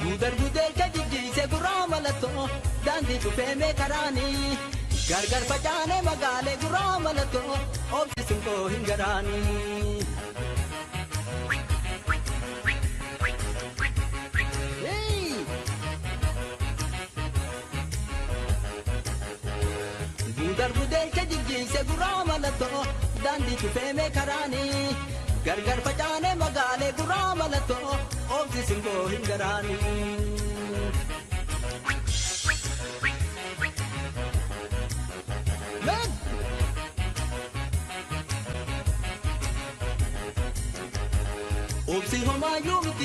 Gudar gudar kajiji se guramalato dandi tu feme karani gargar pajane magale guramalato obsi sunko hingarani Gudar gudar kajiji se guramalato dandi tu feme karani gargar pajane magale guramalato obsi sunko hingarani Obsi homa yumiti